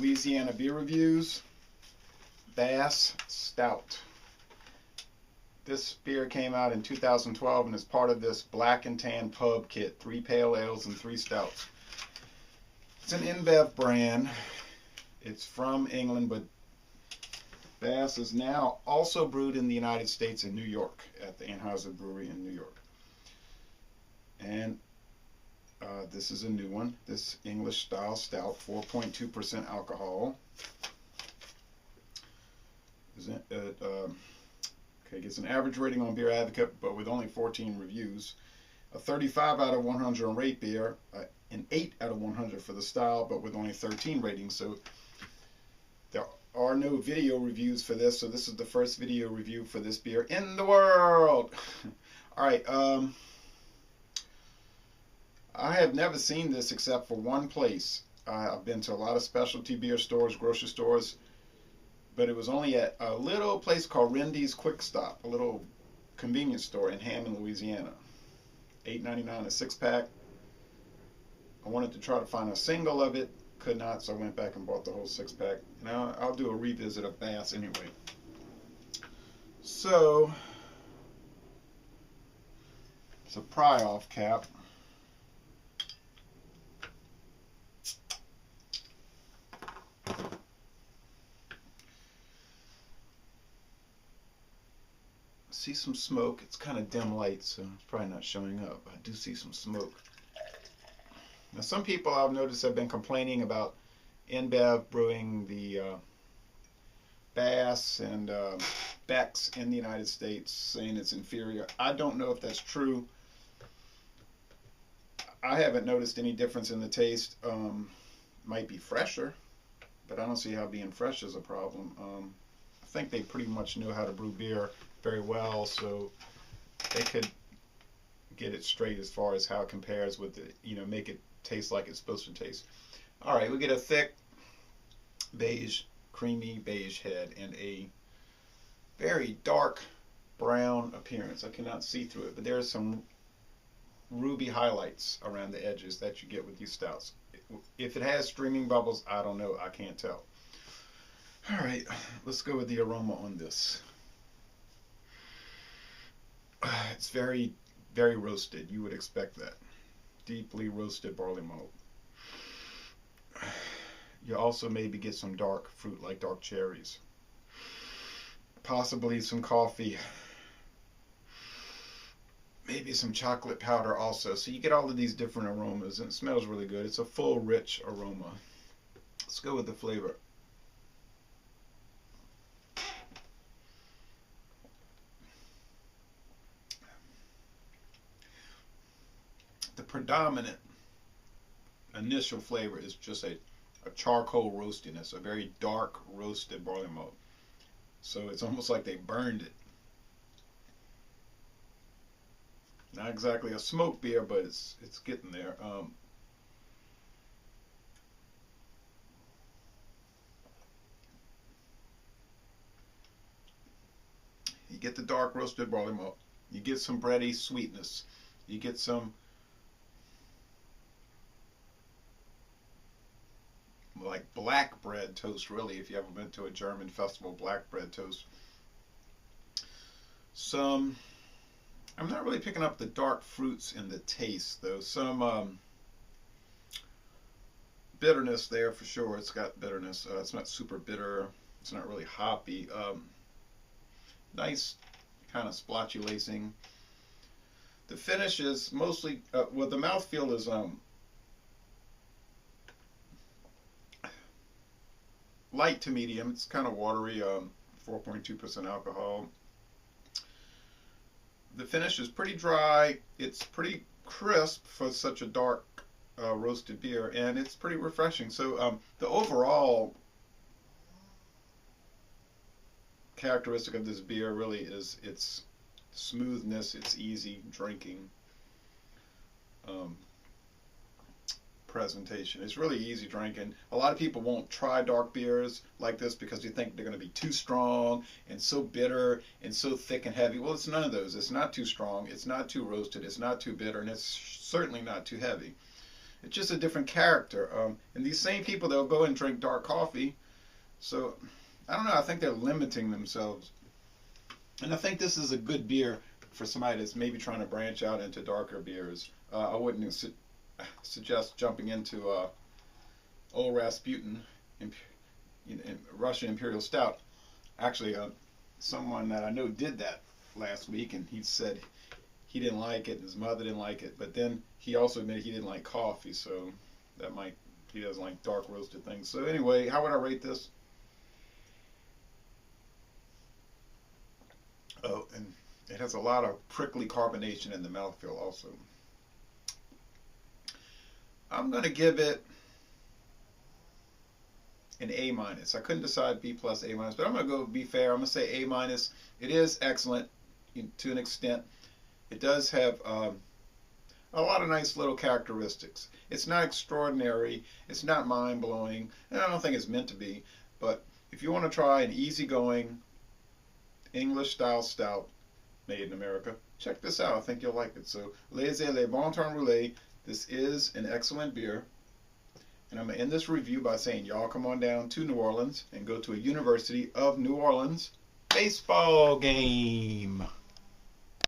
Louisiana beer reviews. Bass Stout. This beer came out in 2012 and is part of this Black and Tan pub kit. 3 pale ales and 3 stouts. It's an InBev brand. It's from England, but Bass is now also brewed in the United States in New York at the Anheuser Brewery in New York. And this is a new one. This English style stout, 4.2% alcohol. Gets an average rating on Beer Advocate, but with only 14 reviews. A 35 out of 100 on Rate Beer, an 8 out of 100 for the style, but with only 13 ratings. So there are no video reviews for this, so this is the first video review for this beer in the world. Alright, I have never seen this except for one place. I've been to a lot of specialty beer stores, grocery stores, but it was only at a little place called Rendy's Quick Stop, a little convenience store in Hammond, Louisiana. $8.99 a 6-pack. I wanted to try to find a single of it, could not, so I went back and bought the whole 6-pack. Now I'll do a revisit of Bass anyway. So it's a pry-off cap. See some smoke. It's kind of dim light, so it's probably not showing up. I do see some smoke. Now, some people I've noticed have been complaining about InBev brewing the Bass and Beck's in the United States, saying it's inferior. I don't know if that's true. I haven't noticed any difference in the taste. Might be fresher, but I don't see how being fresh is a problem. I think they pretty much know how to brew beer very well, so they could get it straight as far as how it compares with the, make it taste like it's supposed to taste. All right, we get a thick beige, creamy beige head and a very dark brown appearance. I cannot see through it, but there are some ruby highlights around the edges that you get with these stouts. If it has streaming bubbles, I don't know. I can't tell. All right, let's go with the aroma on this. It's very, very roasted. You would expect that. Deeply roasted barley malt. You also maybe get some dark fruit, like dark cherries. Possibly some coffee. Maybe some chocolate powder also. So you get all of these different aromas, and it smells really good. It's a full, rich aroma. Let's go with the flavor. The predominant initial flavor is just a charcoal roastiness, a very dark roasted barley malt. So it's almost like they burned it. Not exactly a smoke beer, but it's getting there. You get the dark roasted barley malt. You get some bready sweetness. You get some like black bread toast, really, if you ever been to a German festival, black bread toast. I'm not really picking up the dark fruits in the taste, though. Some bitterness there for sure. It's got bitterness. It's not super bitter. It's not really hoppy. Nice kind of splotchy lacing. The finish is mostly, well, the mouthfeel is light to medium. It's kind of watery, 4.2% alcohol. The finish is pretty dry. It's pretty crisp for such a dark roasted beer, and it's pretty refreshing. So the overall characteristic of this beer really is its smoothness, its easy drinking presentation. It's really easy drinking. A lot of people won't try dark beers like this because they think they're going to be too strong and so bitter and so thick and heavy. Well, it's none of those. It's not too strong. It's not too roasted. It's not too bitter, and it's certainly not too heavy. it's just a different character. And these same people, they'll go and drink dark coffee. So I don't know. I think they're limiting themselves. And I think this is a good beer for somebody that's maybe trying to branch out into darker beers. I wouldn't suggest jumping into Old Rasputin, Russian Imperial Stout. Actually, someone that I know did that last week, and he said he didn't like it, and his mother didn't like it. But then he also admitted he didn't like coffee, so he doesn't like dark roasted things. So anyway, how would I rate this? Oh, and it has a lot of prickly carbonation in the mouthfeel also. I'm going to give it an A minus. I couldn't decide B plus, A minus, but I'm going to go be fair. I'm going to say A minus. It is excellent to an extent. It does have a lot of nice little characteristics. It's not extraordinary. It's not mind-blowing. And I don't think it's meant to be. But if you want to try an easygoing English-style stout made in America, check this out. I think you'll like it. So, Les Bon Temps Roulés. This is an excellent beer. And I'm going to end this review by saying y'all come on down to New Orleans and go to a University of New Orleans baseball game.